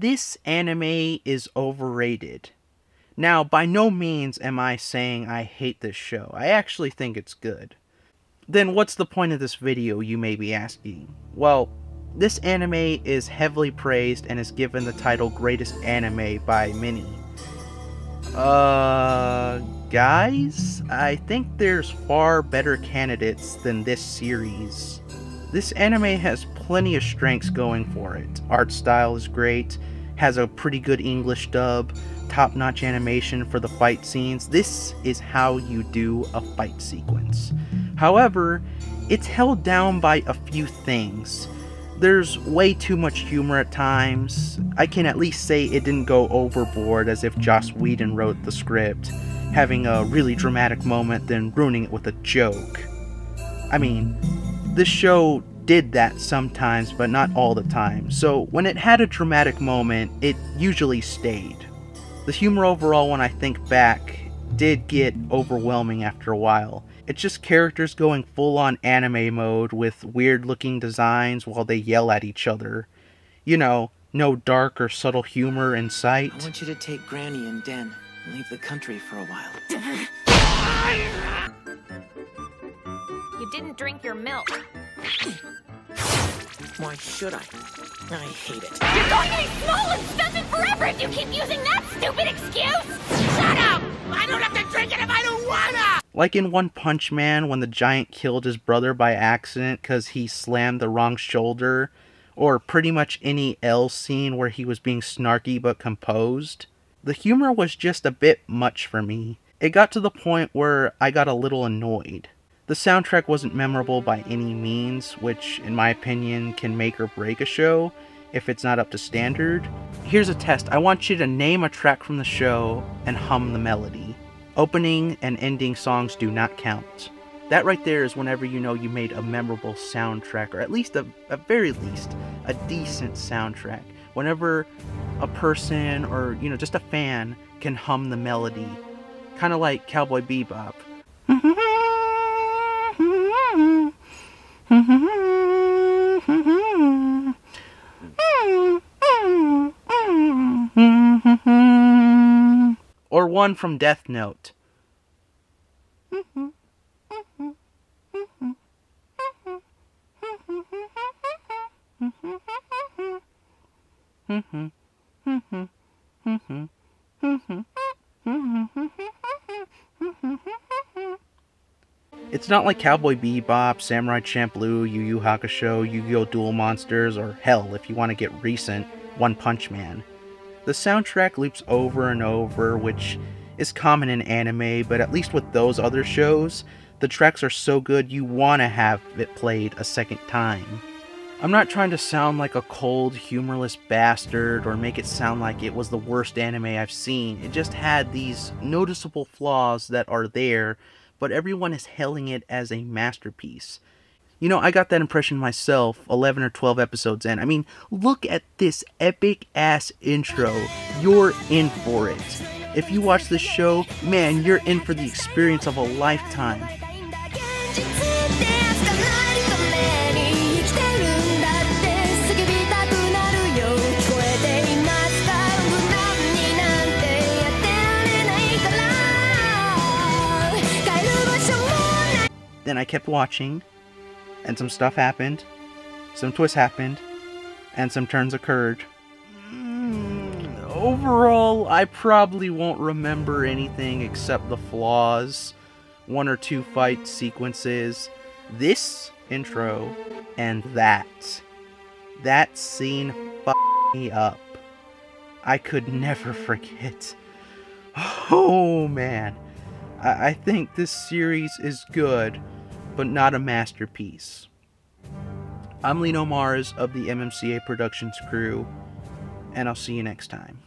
This anime is overrated. Now, by no means am I saying I hate this show. I actually think it's good. Then what's the point of this video, you may be asking? Well, this anime is heavily praised and is given the title Greatest Anime by many. Guys? I think there's far better candidates than this series. This anime has plenty of strengths going for it. Art style is great, has a pretty good English dub, top-notch animation for the fight scenes. This is how you do a fight sequence. However, it's held down by a few things. There's way too much humor at times. I can at least say it didn't go overboard as if Joss Whedon wrote the script, having a really dramatic moment then ruining it with a joke. I mean, this show did that sometimes, but not all the time, so when it had a dramatic moment, it usually stayed. The humor overall, when I think back, did get overwhelming after a while. It's just characters going full-on anime mode with weird-looking designs while they yell at each other. You know, no dark or subtle humor in sight. I want you to take Granny and Den and leave the country for a while. You didn't drink your milk. Why should I? I hate it. You're going to be small and stunted forever if you keep using that stupid excuse! Shut up! I don't have to drink it if I don't wanna! Like in One Punch Man when the giant killed his brother by accident because he slammed the wrong shoulder, or pretty much any L scene where he was being snarky but composed. The humor was just a bit much for me. It got to the point where I got a little annoyed. The soundtrack wasn't memorable by any means, which in my opinion can make or break a show if it's not up to standard. Here's a test. I want you to name a track from the show and hum the melody. Opening and ending songs do not count. That right there is whenever you know you made a memorable soundtrack, or at least at very least a decent soundtrack. Whenever a person or just a fan can hum the melody, kind of like Cowboy Bebop. Or one from Death Note. It's not like Cowboy Bebop, Samurai Champloo, Yu Yu Hakusho, Yu-Gi-Oh! Duel Monsters, or hell, if you want to get recent, One Punch Man. The soundtrack loops over and over, which is common in anime, but at least with those other shows, the tracks are so good you want to have it played a second time. I'm not trying to sound like a cold, humorless bastard or make it sound like it was the worst anime I've seen. It just had these noticeable flaws that are there, but everyone is hailing it as a masterpiece. You know, I got that impression myself 11 or 12 episodes in. I mean, look at this epic-ass intro. You're in for it. If you watch this show, man, you're in for the experience of a lifetime. Then I kept watching, and some stuff happened, some twists happened, and some turns occurred. Overall, I probably won't remember anything except the flaws, one or two fight sequences, this intro, and that. That scene f***ed me up. I could never forget. Oh man. I think this series is good, but not a masterpiece. I'm Lino Mars of the MMCA Productions crew, and I'll see you next time.